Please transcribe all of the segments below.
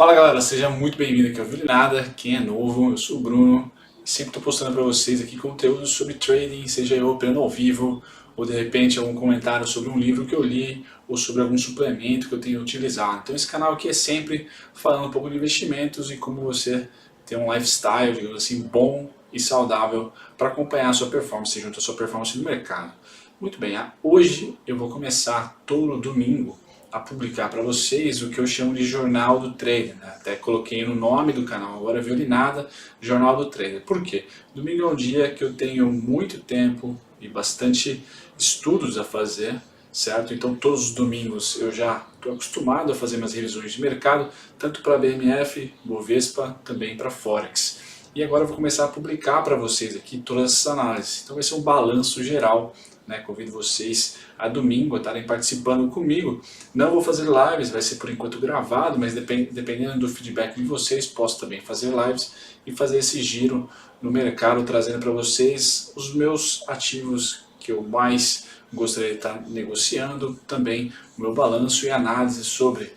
Fala galera, seja muito bem-vindo aqui ao Vídeo Nada. Quem é novo, eu sou o Bruno e sempre estou postando para vocês aqui conteúdo sobre trading, seja eu operando ao vivo ou de repente algum comentário sobre um livro que eu li ou sobre algum suplemento que eu tenho utilizado. Então esse canal aqui é sempre falando um pouco de investimentos e como você ter um lifestyle, digamos assim, bom e saudável para acompanhar a sua performance junto à sua performance no mercado. Muito bem, hoje eu vou começar todo domingo a publicar para vocês o que eu chamo de Jornal do Trader, né? Até coloquei no nome do canal, agora Violinada, Jornal do Trader. Por quê? Domingo é um dia que eu tenho muito tempo e bastante estudos a fazer, certo? Então todos os domingos eu já estou acostumado a fazer minhas revisões de mercado, tanto para BMF, Bovespa, também para Forex. E agora eu vou começar a publicar para vocês aqui todas essas análises. Então vai ser um balanço geral, né? Convido vocês a domingo a estarem participando comigo. Não vou fazer lives, vai ser por enquanto gravado, mas dependendo do feedback de vocês, posso também fazer lives e fazer esse giro no mercado, trazendo para vocês os meus ativos que eu mais gostaria de estar negociando, também o meu balanço e análise sobre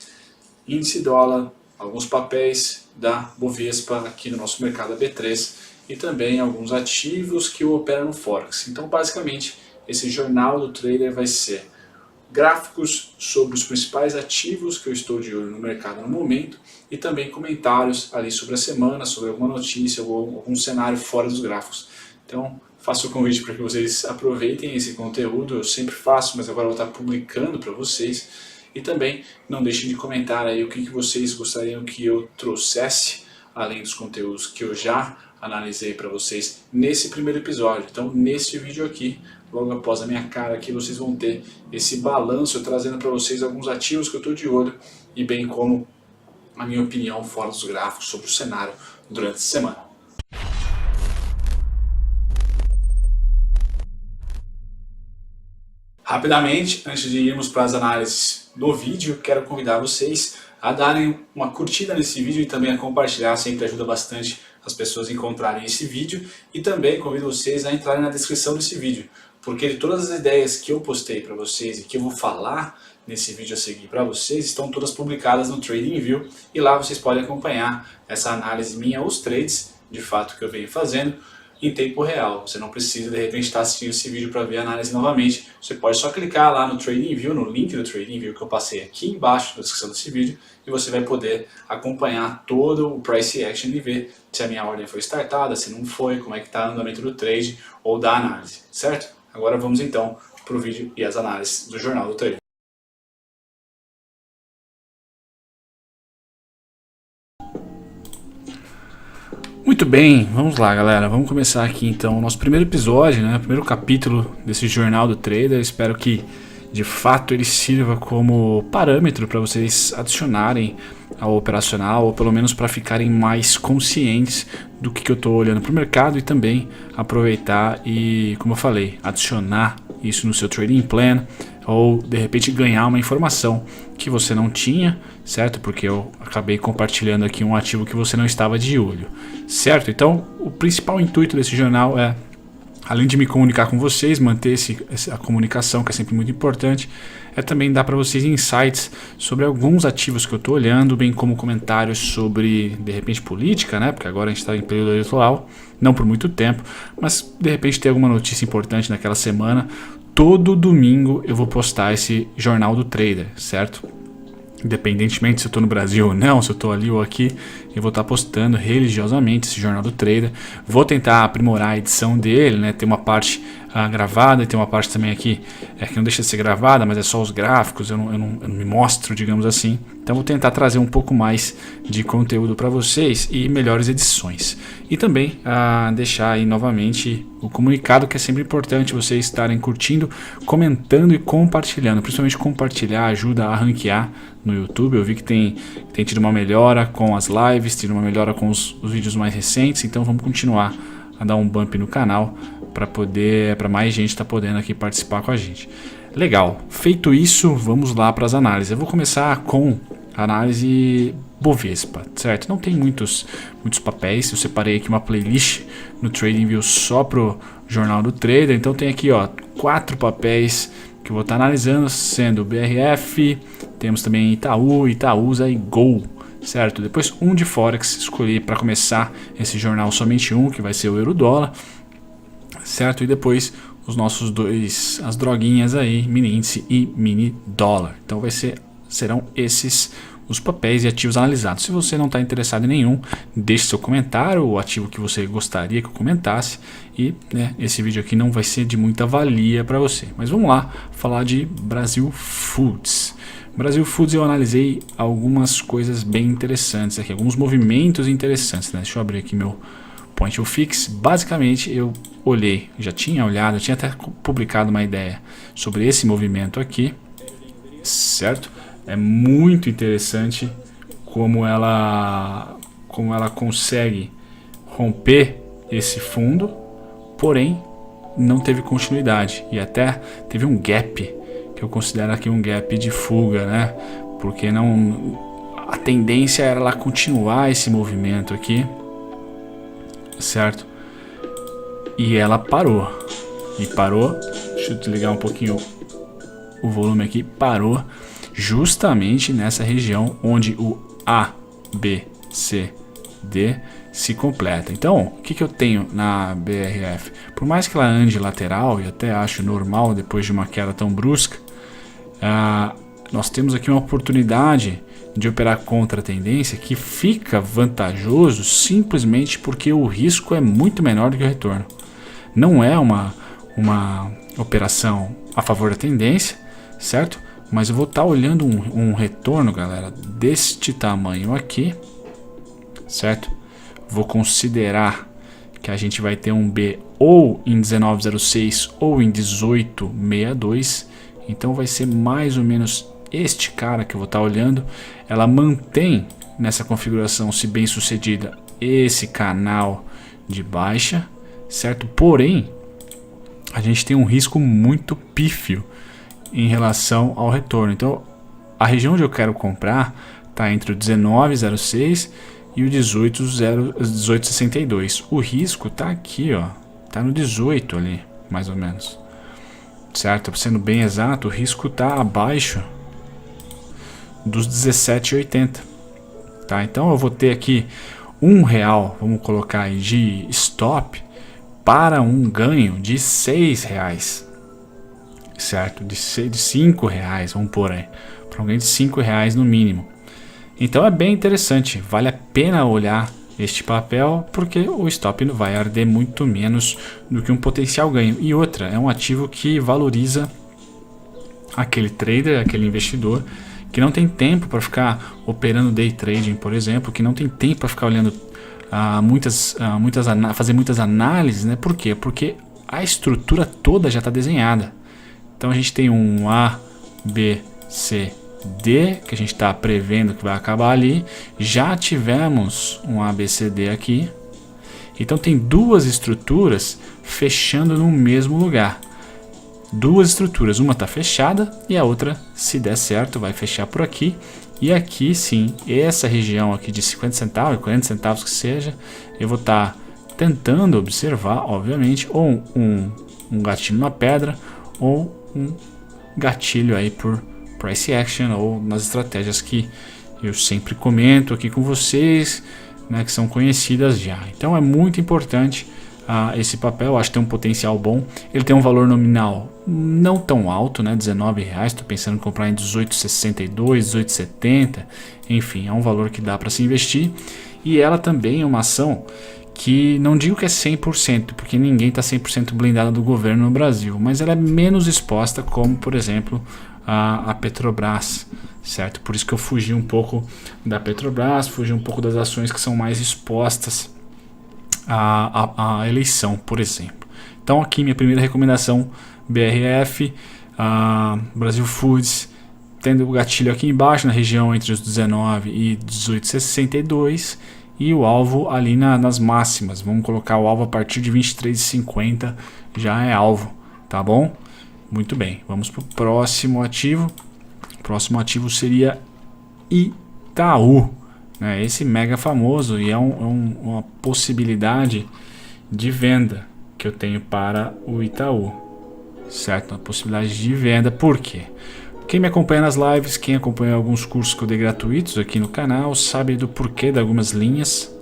índice dólar, alguns papéis da Bovespa aqui no nosso mercado B3 e também alguns ativos que eu opero no Forex. Então basicamente esse Jornal do Trader vai ser gráficos sobre os principais ativos que eu estou de olho no mercado no momento e também comentários ali sobre a semana, sobre alguma notícia ou algum cenário fora dos gráficos. Então faço o convite para que vocês aproveitem esse conteúdo, eu sempre faço, mas agora eu vou estar publicando para vocês. E também não deixem de comentar aí o que vocês gostariam que eu trouxesse, além dos conteúdos que eu já analisei para vocês nesse primeiro episódio. Então nesse vídeo aqui, logo após a minha cara aqui, vocês vão ter esse balanço trazendo para vocês alguns ativos que eu estou de olho e bem como a minha opinião fora dos gráficos sobre o cenário durante a semana. Rapidamente, antes de irmos para as análises do vídeo, quero convidar vocês a darem uma curtida nesse vídeo e também a compartilhar, sempre ajuda bastante as pessoas a encontrarem esse vídeo. E também convido vocês a entrarem na descrição desse vídeo, porque de todas as ideias que eu postei para vocês e que eu vou falar nesse vídeo a seguir para vocês, estão todas publicadas no TradingView e lá vocês podem acompanhar essa análise minha, os trades de fato que eu venho fazendo em tempo real. Você não precisa de repente estar assistindo esse vídeo para ver a análise novamente, você pode só clicar lá no TradingView, no link do TradingView que eu passei aqui embaixo na descrição desse vídeo e você vai poder acompanhar todo o Price Action e ver se a minha ordem foi startada, se não foi, como é que está o andamento do trade ou da análise, certo? Agora vamos então para o vídeo e as análises do Jornal do Trader. Muito bem, vamos lá galera, vamos começar aqui então o nosso primeiro episódio, né, primeiro capítulo desse Jornal do Trader. Espero que de fato ele sirva como parâmetro para vocês adicionarem ao operacional, ou pelo menos para ficarem mais conscientes do que eu estou olhando para o mercado e também aproveitar e, como eu falei, adicionar isso no seu trading plan ou de repente ganhar uma informação que você não tinha, certo? Porque eu acabei compartilhando aqui um ativo que você não estava de olho, certo? Então o principal intuito desse jornal é, além de me comunicar com vocês, manter essa comunicação que é sempre muito importante, é também dar para vocês insights sobre alguns ativos que eu estou olhando, bem como comentários sobre, de repente, política, né? Porque agora a gente está em período eleitoral, não por muito tempo, mas de repente tem alguma notícia importante naquela semana. Todo domingo eu vou postar esse Jornal do Trader, certo? Independentemente se eu estou no Brasil ou não, se eu estou ali ou aqui, eu vou estar postando religiosamente esse Jornal do Trader. Vou tentar aprimorar a edição dele, né? Tem uma parte gravada e tem uma parte também aqui que não deixa de ser gravada, mas é só os gráficos, eu não me mostro, digamos assim. Então vou tentar trazer um pouco mais de conteúdo para vocês e melhores edições. E também deixar aí novamente o comunicado, que é sempre importante vocês estarem curtindo, comentando e compartilhando. Principalmente compartilhar ajuda a ranquear no YouTube. Eu vi que tem tido uma melhora com as lives, tido uma melhora com os vídeos mais recentes, então vamos continuar a dar um bump no canal para mais gente estar podendo aqui participar com a gente. Legal, feito isso, vamos lá para as análises. Eu vou começar com a análise Bovespa, certo? Não tem muitos papéis, eu separei aqui uma playlist no TradingView só pro Jornal do Trader, então tem aqui 4 papéis que eu vou estar analisando, sendo BRF, temos também Itaú, Itaúsa e Gol, certo? Depois um de Forex, escolhi para começar esse jornal somente um, que vai ser o euro-dólar, certo? E depois os nossos dois, as droguinhas aí, mini índice e mini dólar. Então serão esses os papéis e ativos analisados. Se você não está interessado em nenhum, deixe seu comentário, o ativo que você gostaria que eu comentasse. E esse vídeo aqui não vai ser de muita valia para você. Mas vamos lá falar de Brasil Foods. Brasil Foods, eu analisei algumas coisas bem interessantes aqui, alguns movimentos interessantes, né? Deixa eu abrir aqui meu Point of Fix. Basicamente eu olhei, já tinha olhado, eu tinha até publicado uma ideia sobre esse movimento aqui, certo? É muito interessante como ela consegue romper esse fundo, porém não teve continuidade e até teve um gap, que eu considero aqui um gap de fuga, né? Porque a tendência era ela continuar esse movimento aqui, certo? E ela parou. E parou, deixa eu desligar um pouquinho o volume aqui, parou justamente nessa região onde o A, B, C, D se completa. Então, o que eu tenho na BRF? Por mais que ela ande lateral, e até acho normal depois de uma queda tão brusca, nós temos aqui uma oportunidade de operar contra a tendência que fica vantajoso simplesmente porque o risco é muito menor do que o retorno. Não é uma operação a favor da tendência, certo? Mas eu vou estar olhando um retorno, galera, deste tamanho aqui, certo? Vou considerar que a gente vai ter um B ou em 19,06 ou em 18,62. Então vai ser mais ou menos este cara que eu vou estar olhando. Ela mantém nessa configuração, se bem sucedida, esse canal de baixa, certo? Porém, a gente tem um risco muito pífio em relação ao retorno. Então, a região onde eu quero comprar está entre o 19,06 e o 18,62. O risco está aqui, ó, está no 18 ali, mais ou menos, certo? Sendo bem exato, o risco está abaixo dos 17,80, tá? Então eu vou ter aqui R$1, vamos colocar aí de stop para um ganho de R$6, certo? De R$5, vamos pôr aí, para um ganho de R$5 no mínimo. Então é bem interessante, vale a pena olhar este papel, porque o stop vai arder muito menos do que um potencial ganho. E outra, é um ativo que valoriza aquele trader, aquele investidor que não tem tempo para ficar operando day trading, por exemplo, que não tem tempo para ficar olhando fazer muitas análises, né? Por quê? Porque a estrutura toda já está desenhada. Então a gente tem um A, B, C, D, que a gente está prevendo que vai acabar ali. Já tivemos um ABCD aqui. Então tem duas estruturas fechando no mesmo lugar. Duas estruturas, uma está fechada e a outra, se der certo, vai fechar por aqui. E aqui sim, essa região aqui de 50 centavos, 40 centavos que seja, eu vou estar tentando observar, obviamente, ou um gatilho na pedra ou um gatilho aí por price action, ou nas estratégias que eu sempre comento aqui com vocês, né, que são conhecidas já. Então é muito importante esse papel, acho que tem um potencial bom. Ele tem um valor nominal não tão alto, né, R$19, estou pensando em comprar em 18,62, 18,70, enfim, é um valor que dá para se investir. E ela também é uma ação que não digo que é 100%, porque ninguém está 100% blindado do governo no Brasil, mas ela é menos exposta, como por exemplo a Petrobras, certo? Por isso que eu fugi um pouco da Petrobras, fugi um pouco das ações que são mais expostas à eleição, por exemplo. Então aqui minha primeira recomendação, BRF, Brasil Foods, tendo o gatilho aqui embaixo na região entre os 19 e 18,62 e o alvo ali nas máximas. Vamos colocar o alvo a partir de 23,50, já é alvo, tá bom? Muito bem, vamos para o próximo ativo. O próximo ativo seria Itaú, né? Esse mega famoso, e é uma possibilidade de venda que eu tenho para o Itaú, certo? Uma possibilidade de venda, por quê? Quem me acompanha nas lives, quem acompanha alguns cursos que eu dei gratuitos aqui no canal, sabe do porquê de algumas linhas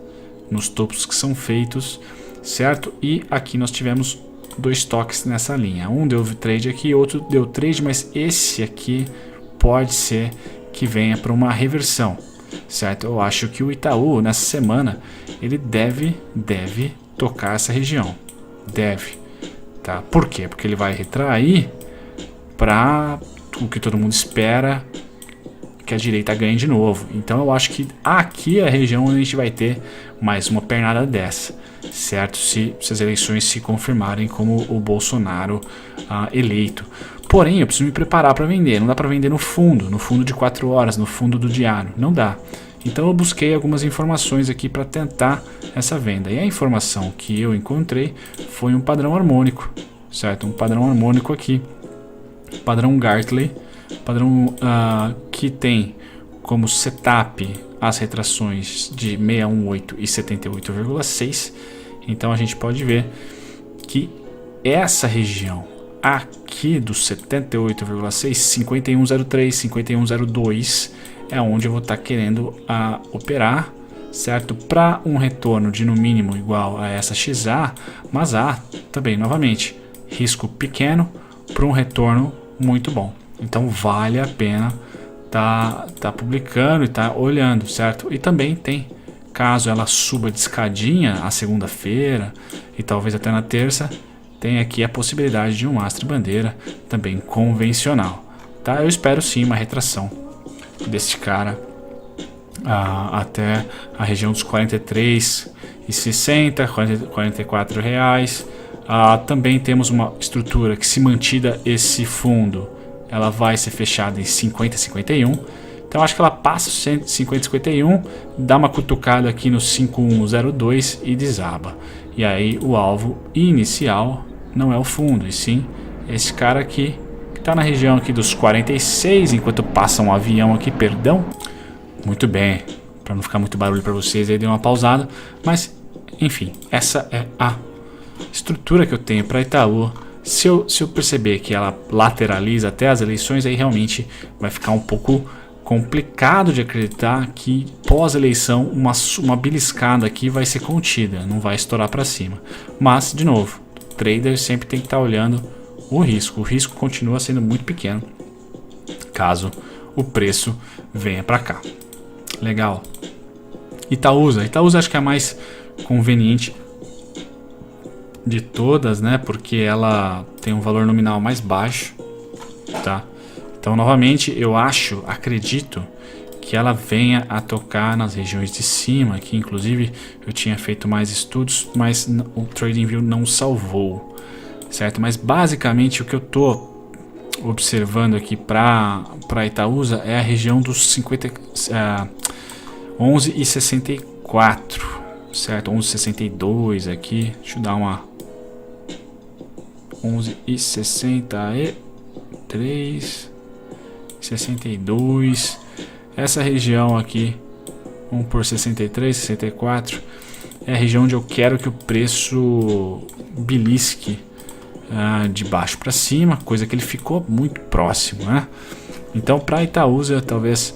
nos topos que são feitos, certo? E aqui nós tivemos 2 toques nessa linha. Um deu trade aqui, outro deu trade, mas esse aqui pode ser que venha para uma reversão, certo? Eu acho que o Itaú nessa semana ele deve tocar essa região, tá? Por quê? Porque ele vai retrair para o que todo mundo espera, que a direita ganhe de novo. Então eu acho que aqui é a região onde a gente vai ter mais uma pernada dessa, certo? Se as eleições se confirmarem como o Bolsonaro eleito. Porém, eu preciso me preparar para vender. Não dá para vender no fundo de 4 horas, no fundo do diário. Não dá. Então eu busquei algumas informações aqui para tentar essa venda. E a informação que eu encontrei foi um padrão harmônico, certo? Um padrão harmônico aqui. Padrão Gartley. Padrão que tem como setup as retrações de 618 e 78,6. Então a gente pode ver que essa região aqui do 78,6, 5103, 5102 é onde eu vou estar querendo operar, certo? Para um retorno de no mínimo igual a essa XA, mas há também novamente risco pequeno para um retorno muito bom. Então vale a pena tá publicando e tá olhando, certo? E também tem, caso ela suba de escadinha a segunda-feira e talvez até na terça, tem aqui a possibilidade de um astro bandeira também convencional, tá? Eu espero sim uma retração desse cara até a região dos 43,60, 44 reais. Também temos uma estrutura que, se mantida esse fundo, ela vai ser fechada em 50,51. Então acho que ela passa os 50,51, dá uma cutucada aqui no 5102 e desaba. E aí o alvo inicial não é o fundo, e sim esse cara aqui, que está na região aqui dos 46, enquanto passa um avião aqui, perdão. Muito bem, para não ficar muito barulho para vocês, aí dei uma pausada. Mas, enfim, essa é a estrutura que eu tenho para Itaú. Se eu perceber que ela lateraliza até as eleições, aí realmente vai ficar um pouco complicado de acreditar que pós-eleição uma beliscada aqui vai ser contida, não vai estourar para cima. Mas, de novo, o trader sempre tem que estar olhando o risco. O risco continua sendo muito pequeno caso o preço venha para cá. Legal. Itaúsa acho que é a mais conveniente de todas, né? Porque ela tem um valor nominal mais baixo, tá? Então, novamente, eu acredito que ela venha a tocar nas regiões de cima, que inclusive eu tinha feito mais estudos, mas o TradingView não salvou, certo? Mas basicamente o que eu tô observando aqui para Itaúsa é a região dos 11,64, certo? 11,62 aqui, deixa eu dar uma 11,63, 62, essa região aqui, vamos por 63, 64, é a região onde eu quero que o preço belisque de baixo para cima, coisa que ele ficou muito próximo, né? Então, para Itaúsa, talvez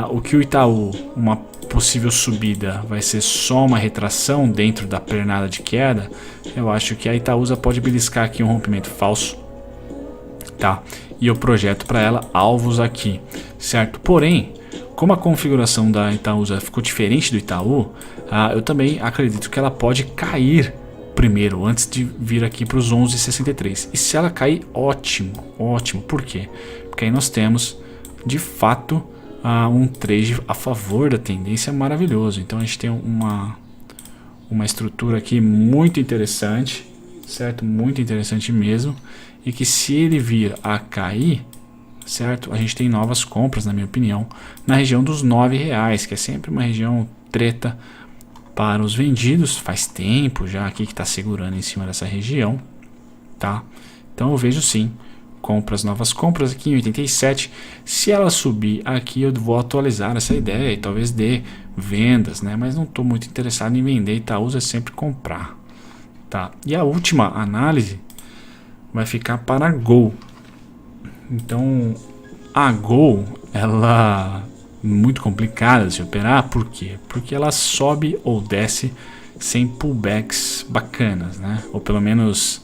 o que o Itaú, uma possível subida, vai ser só uma retração dentro da pernada de queda. Eu acho que a Itaúsa pode beliscar aqui um rompimento falso, tá? E eu projeto para ela alvos aqui, certo? Porém, como a configuração da Itaúsa ficou diferente do Itaú, eu também acredito que ela pode cair primeiro, antes de vir aqui para os 11,63. E se ela cair, ótimo, ótimo. Por quê? Porque aí nós temos, de fato, um trade a favor da tendência maravilhoso. Então a gente tem uma estrutura aqui muito interessante, certo? Muito interessante mesmo. E que, se ele vir a cair, certo? A gente tem novas compras, na minha opinião, na região dos R$9, que é sempre uma região treta para os vendidos. Faz tempo já aqui que está segurando em cima dessa região, tá? Então eu vejo sim novas compras aqui em 87. Se ela subir aqui, eu vou atualizar essa ideia e talvez dê vendas, né? Mas não estou muito interessado em vender. Itaúsa é sempre comprar, tá? E a última análise vai ficar para Gol. Então a Go, ela é muito complicada de operar, por quê? Porque ela sobe ou desce sem pullbacks bacanas, né? Ou pelo menos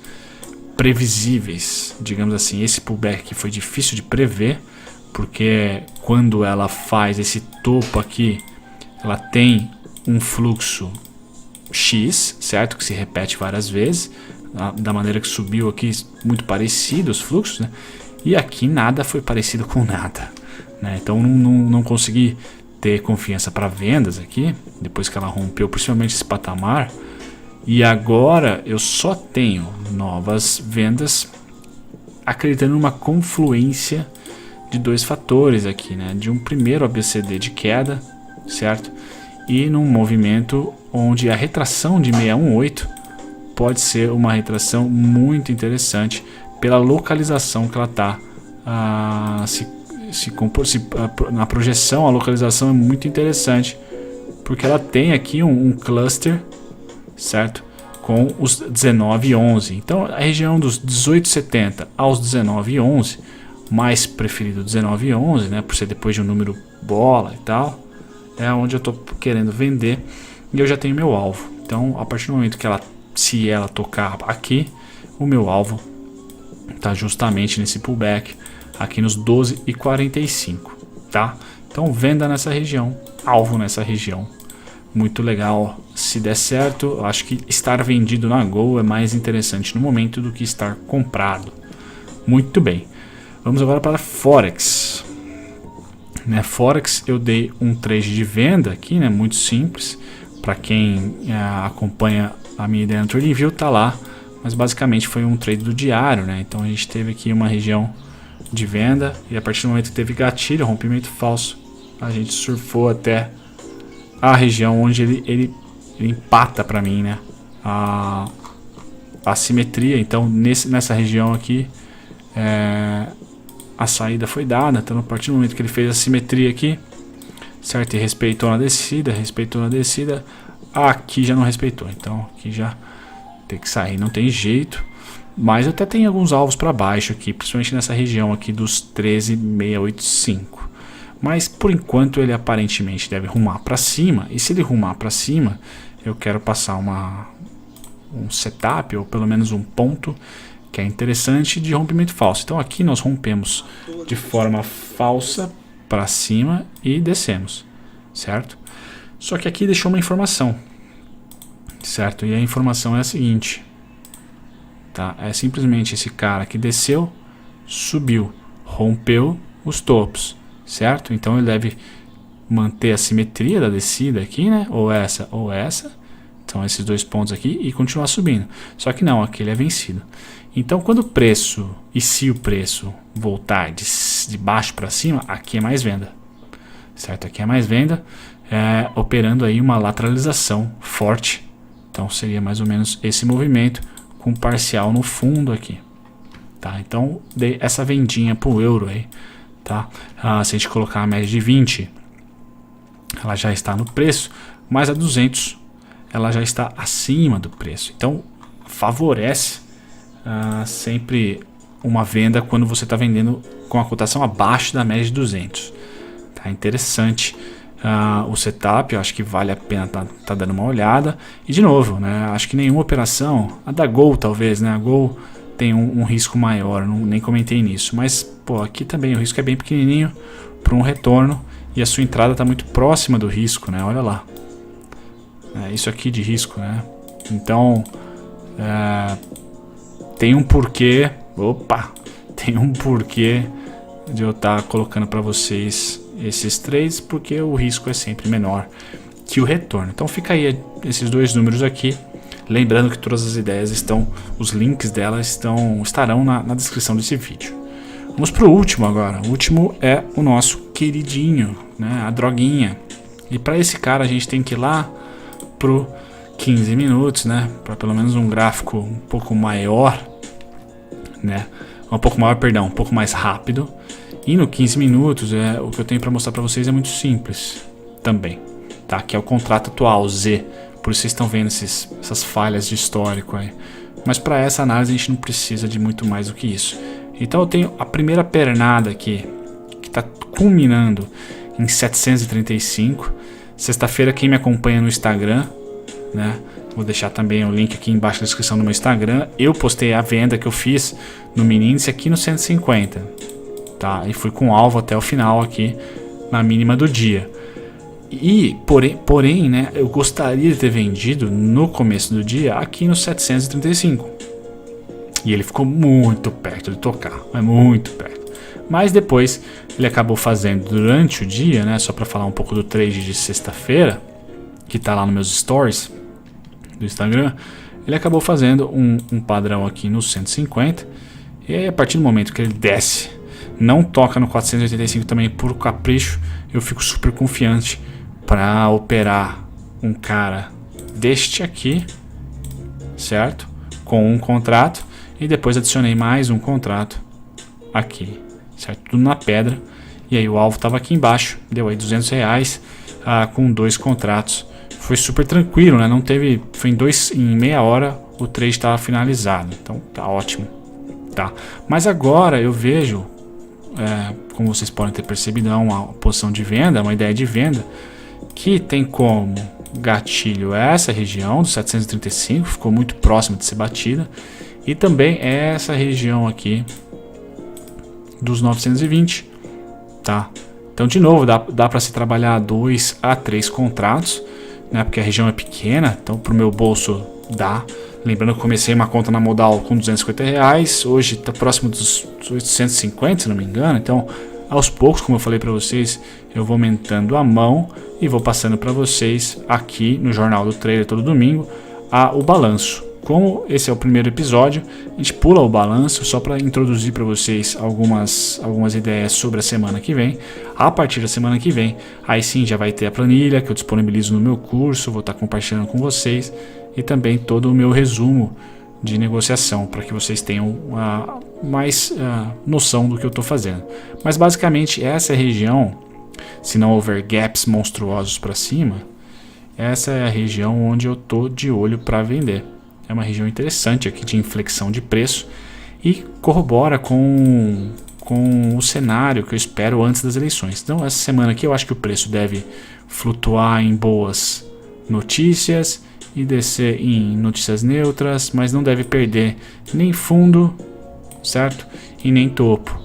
previsíveis, digamos assim. Esse pullback foi difícil de prever, porque quando ela faz esse topo aqui, ela tem um fluxo X, certo? Que se repete várias vezes, da maneira que subiu aqui, muito parecido os fluxos, né? E aqui nada foi parecido com nada, né? Então não consegui ter confiança para vendas aqui, depois que ela rompeu principalmente esse patamar. E agora eu só tenho novas vendas acreditando numa confluência de dois fatores aqui, né? De um primeiro ABCD de queda, certo? E num movimento onde a retração de 618 pode ser uma retração muito interessante pela localização que ela está na projeção. A localização é muito interessante porque ela tem aqui um cluster, certo, com os 19,11. Então a região dos 18,70 aos 19,11, mais preferido 19,11, né, por ser depois de um número bola e tal, é onde eu estou querendo vender e eu já tenho meu alvo. Então a partir do momento que se ela tocar aqui, o meu alvo está justamente nesse pullback aqui nos 12,45, tá? Então venda nessa região, alvo nessa região, muito legal. Se der certo, eu acho que estar vendido na Go é mais interessante no momento do que estar comprado. Muito bem, vamos agora para Forex. Forex eu dei um trade de venda aqui, né? Muito simples. Para quem acompanha a minha ideia no TradingView, tá lá. Mas basicamente foi um trade do diário, né? Então a gente teve aqui uma região de venda e a partir do momento que teve gatilho, rompimento falso, a gente surfou até a região onde ele empata para mim, né? A simetria. Então nessa região aqui a saída foi dada. Então a partir do momento que ele fez a simetria aqui, certo, e respeitou na descida, aqui já não respeitou. Então aqui já tem que sair, não tem jeito. Mas eu até tenho alguns alvos para baixo aqui, principalmente nessa região aqui dos 13,685. Mas por enquanto ele aparentemente deve rumar para cima. E se ele rumar para cima, eu quero passar um setup, ou pelo menos um ponto que é interessante de rompimento falso. Então aqui nós rompemos de forma falsa para cima e descemos, certo? Só que aqui deixou uma informação, certo? E a informação é a seguinte, tá? É simplesmente esse cara que desceu, subiu, rompeu os topos, certo? Então ele deve manter a simetria da descida aqui, né? Ou essa ou essa. Então esses dois pontos aqui e continuar subindo. Só que não, aqui ele é vencido. Então quando o preço, e se o preço voltar de baixo para cima, aqui é mais venda, certo? Aqui é mais venda, operando aí uma lateralização forte. Então seria mais ou menos esse movimento com parcial no fundo aqui, tá? Então dei essa vendinha para o euro aí, tá? Se a gente colocar a média de 20, ela já está no preço, mas a 200 ela já está acima do preço. Então favorece sempre uma venda quando você está vendendo com a cotação abaixo da média de 200. Tá interessante o setup, eu acho que vale a pena tá dando uma olhada. E de novo, né, acho que nenhuma operação, a da Go talvez, né, a Go tem um risco maior, nem comentei nisso, mas pô, aqui também o risco é bem pequenininho para um retorno e a sua entrada está muito próxima do risco, né, olha lá. Isso aqui de risco, né? Então tem um porquê. Tem um porquê de eu estar colocando para vocês esses trades, porque o risco é sempre menor que o retorno. Então fica aí esses dois números aqui. Lembrando que todas as ideias os links delas estarão na descrição desse vídeo. Vamos para o último agora. O último é o nosso queridinho, né? A droguinha. E para esse cara a gente tem que ir lá pro 15 minutos, né? Para pelo menos um gráfico um pouco maior, né? Um pouco mais rápido. E no 15 minutos o que eu tenho para mostrar para vocês é muito simples também, tá? Que é o contrato atual Z. Por isso vocês estão vendo essas falhas de histórico aí. Mas para essa análise a gente não precisa de muito mais do que isso. Então eu tenho a primeira pernada aqui, que está culminando em 735. Sexta-feira, quem me acompanha no Instagram, né? Vou deixar também o link aqui embaixo na descrição do meu Instagram. Eu postei a venda que eu fiz no mini índice aqui no 150, tá? E fui com alvo até o final aqui na mínima do dia. E porém, né? Eu gostaria de ter vendido no começo do dia aqui no 735. E ele ficou muito perto de tocar, mas muito perto. Mas depois ele acabou fazendo durante o dia, né? Só para falar um pouco do trade de sexta-feira, que tá lá nos meus stories do Instagram, ele acabou fazendo um padrão aqui no 150. E aí, a partir do momento que ele desce, não toca no 485 também por capricho, eu fico super confiante para operar um cara deste aqui, certo? Com um contrato, e depois adicionei mais um contrato aqui, certo? Tudo na pedra. E aí o alvo estava aqui embaixo, deu aí R$200 com 2 contratos. Foi super tranquilo, né? Não teve, foi em meia hora o trade estava finalizado. Então tá ótimo, tá? Mas agora eu vejo, como vocês podem ter percebido, é uma posição de venda, uma ideia de venda que tem como gatilho essa região do 735, ficou muito próximo de ser batida, e também essa região aqui dos 920, tá? Então, de novo, dá para se trabalhar 2 a 3 contratos, né? Porque a região é pequena, então para o meu bolso dá. Lembrando que eu comecei uma conta na Modal com R$250, hoje está próximo dos 850, se não me engano. Então, aos poucos, como eu falei para vocês, eu vou aumentando a mão e vou passando para vocês aqui no Jornal do Trader todo domingo o balanço. Como esse é o primeiro episódio, a gente pula o balanço só para introduzir para vocês algumas ideias sobre a semana que vem. A partir da semana que vem, aí sim já vai ter a planilha que eu disponibilizo no meu curso, vou estar compartilhando com vocês, e também todo o meu resumo de negociação para que vocês tenham mais noção do que eu estou fazendo. Mas basicamente essa é a região, se não houver gaps monstruosos para cima, essa é a região onde eu estou de olho para vender. É uma região interessante aqui de inflexão de preço e corrobora com o cenário que eu espero antes das eleições. Então essa semana aqui eu acho que o preço deve flutuar em boas notícias e descer em notícias neutras, mas não deve perder nem fundo, certo? E nem topo.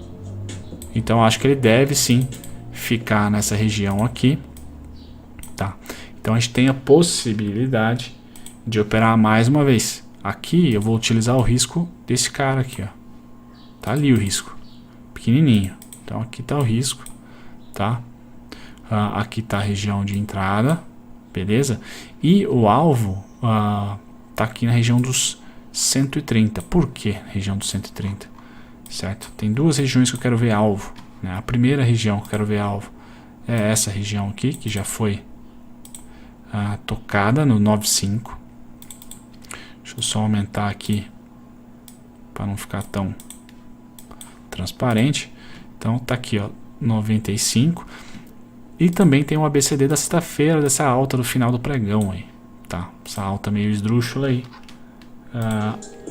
Então acho que ele deve sim ficar nessa região aqui, tá? Então a gente tem a possibilidade de operar mais uma vez. Aqui eu vou utilizar o risco desse cara aqui, ó. Tá ali o risco, pequenininho. Então aqui tá o risco, tá? Aqui tá a região de entrada, beleza? E o alvo tá aqui na região dos 130. Por que região dos 130? Certo? Tem duas regiões que eu quero ver alvo, né? A primeira região que eu quero ver alvo é essa região aqui, que já foi tocada no 95. Deixa eu só aumentar aqui para não ficar tão transparente. Então tá aqui, ó, 95. E também tem um ABCD da sexta-feira, dessa alta do final do pregão aí, tá? Essa alta meio esdrúxula aí.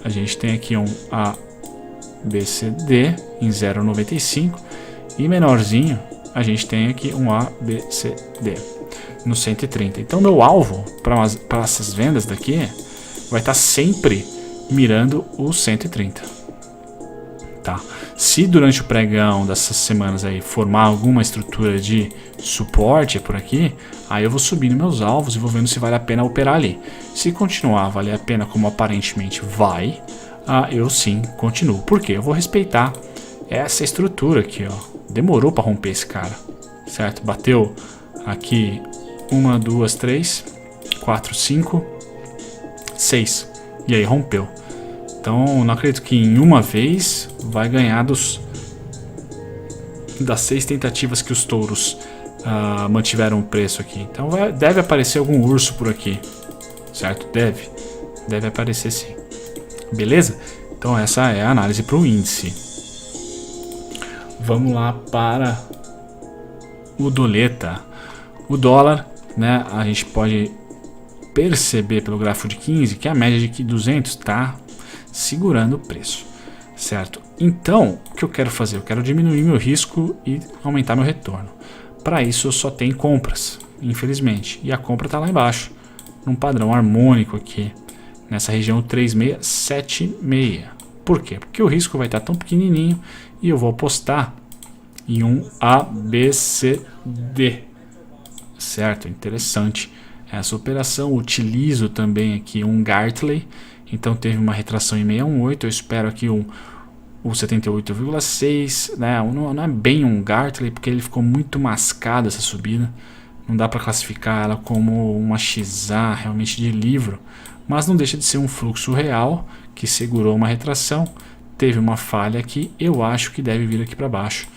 A gente tem aqui um ABCD em 0,95 e menorzinho a gente tem aqui um ABCD no 130. Então meu alvo para essas vendas daqui vai estar sempre mirando o 130, tá? Se durante o pregão dessas semanas aí formar alguma estrutura de suporte por aqui, aí eu vou subindo meus alvos e vou vendo se vale a pena operar ali. Se continuar a valer a pena, como aparentemente vai, eu sim continuo. Por quê? Eu vou respeitar essa estrutura aqui, ó. Demorou para romper esse cara, certo? Bateu aqui 1, 2, 3, 4, 5, 6. E aí rompeu. Então não acredito que em uma vez vai ganhar das 6 tentativas que os touros mantiveram o preço aqui. Então deve aparecer algum urso por aqui, certo? Deve aparecer sim. Beleza? Então essa é a análise para o índice. Vamos lá para o doleta. O dólar, né? A gente pode perceber pelo gráfico de 15 que a média de 200 está segurando o preço, certo? Então, o que eu quero fazer? Eu quero diminuir meu risco e aumentar meu retorno. Para isso eu só tenho compras, infelizmente. E a compra está lá embaixo, num padrão harmônico aqui, nessa região 3676. Por quê? Porque o risco vai estar tão pequenininho e eu vou apostar em um ABCD. Certo? Interessante essa operação. Utilizo também aqui um Gartley. Então teve uma retração em 618. Eu espero aqui o 78,6, né? Não é bem um Gartley, porque ele ficou muito mascado essa subida. Não dá para classificar ela como uma XA realmente de livro, mas não deixa de ser um fluxo real que segurou uma retração. Teve uma falha aqui, eu acho que deve vir aqui para baixo.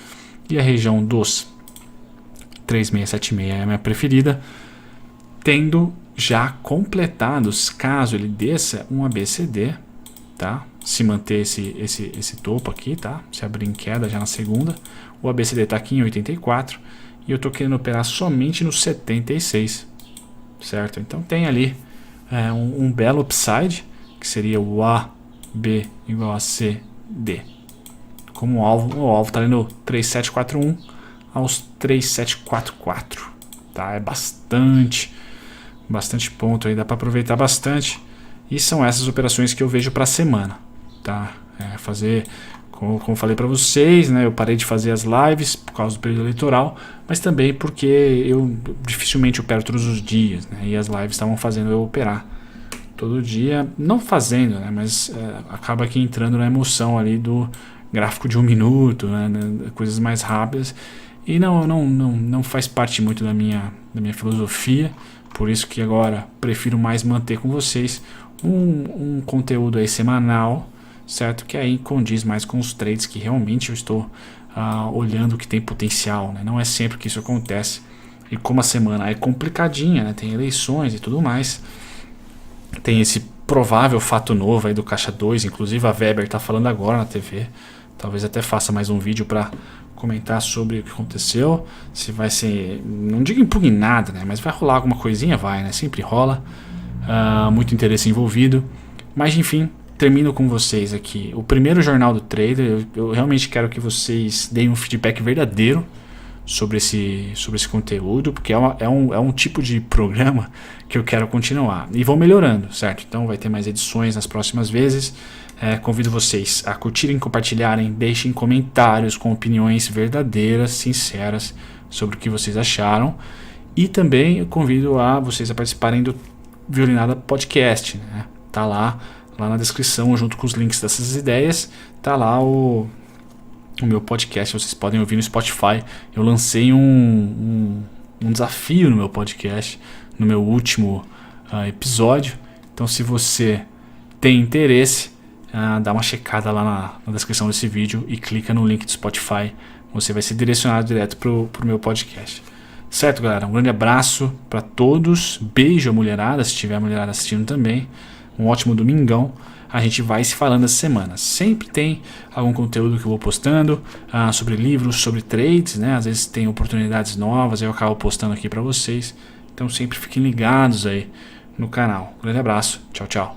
E a região dos 3676 é a minha preferida, tendo já completados, caso ele desça, um ABCD, tá? Se manter esse topo aqui, tá? Se abrir em queda já na segunda, o ABCD está aqui em 84 e eu estou querendo operar somente no 76, certo? Então tem ali um belo upside, que seria o AB igual a CD. Como alvo, o alvo está ali no 3741 aos 3744, tá? É bastante ponto aí, dá para aproveitar bastante. E são essas operações que eu vejo para a semana, tá? Fazer, como falei para vocês, né? Eu parei de fazer as lives por causa do período eleitoral, mas também porque eu dificilmente opero todos os dias, né? E as lives estavam fazendo eu operar todo dia, não fazendo, né? Mas acaba aqui entrando na emoção ali do gráfico de 1 minuto, né? Coisas mais rápidas, e não faz parte muito da minha filosofia. Por isso que agora prefiro mais manter com vocês um conteúdo aí semanal, certo? Que aí condiz mais com os trades que realmente eu estou olhando que tem potencial, né? Não é sempre que isso acontece. E como a semana é complicadinha, né? Tem eleições e tudo mais, tem esse provável fato novo aí do Caixa 2, inclusive a Weber está falando agora na TV. Talvez até faça mais um vídeo para comentar sobre o que aconteceu, se vai ser, não digo impugnado, né, mas vai rolar alguma coisinha, vai, né, sempre rola, muito interesse envolvido, mas enfim, termino com vocês aqui o primeiro Jornal do Trader. Eu realmente quero que vocês deem um feedback verdadeiro sobre esse conteúdo, porque é um tipo de programa que eu quero continuar, e vou melhorando, certo? Então vai ter mais edições nas próximas vezes. Convido vocês a curtirem, compartilharem, deixem comentários com opiniões verdadeiras, sinceras sobre o que vocês acharam, e também eu convido vocês a participarem do Violinada Podcast, né? Tá lá na descrição, junto com os links dessas ideias, tá lá o meu podcast. Vocês podem ouvir no Spotify. Eu lancei um desafio no meu podcast, no meu último episódio. Então, se você tem interesse, dá uma checada lá na descrição desse vídeo e clica no link do Spotify. Você vai ser direcionado direto pro meu podcast. Certo, galera? Um grande abraço para todos. Beijo a mulherada, se tiver a mulherada assistindo também. Um ótimo domingão. A gente vai se falando essa semana. Sempre tem algum conteúdo que eu vou postando sobre livros, sobre trades, né? Às vezes tem oportunidades novas, eu acabo postando aqui para vocês. Então sempre fiquem ligados aí no canal. Um grande abraço. Tchau, tchau.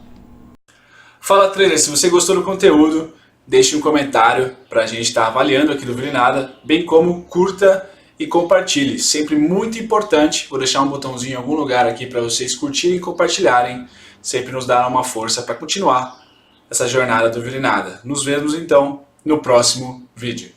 Fala, trader. Se você gostou do conteúdo, deixe um comentário para a gente estar avaliando aqui do Violinada, bem como curta e compartilhe. Sempre muito importante. Vou deixar um botãozinho em algum lugar aqui para vocês curtirem e compartilharem. Sempre nos dá uma força para continuar essa jornada do Violinada. Nos vemos então no próximo vídeo.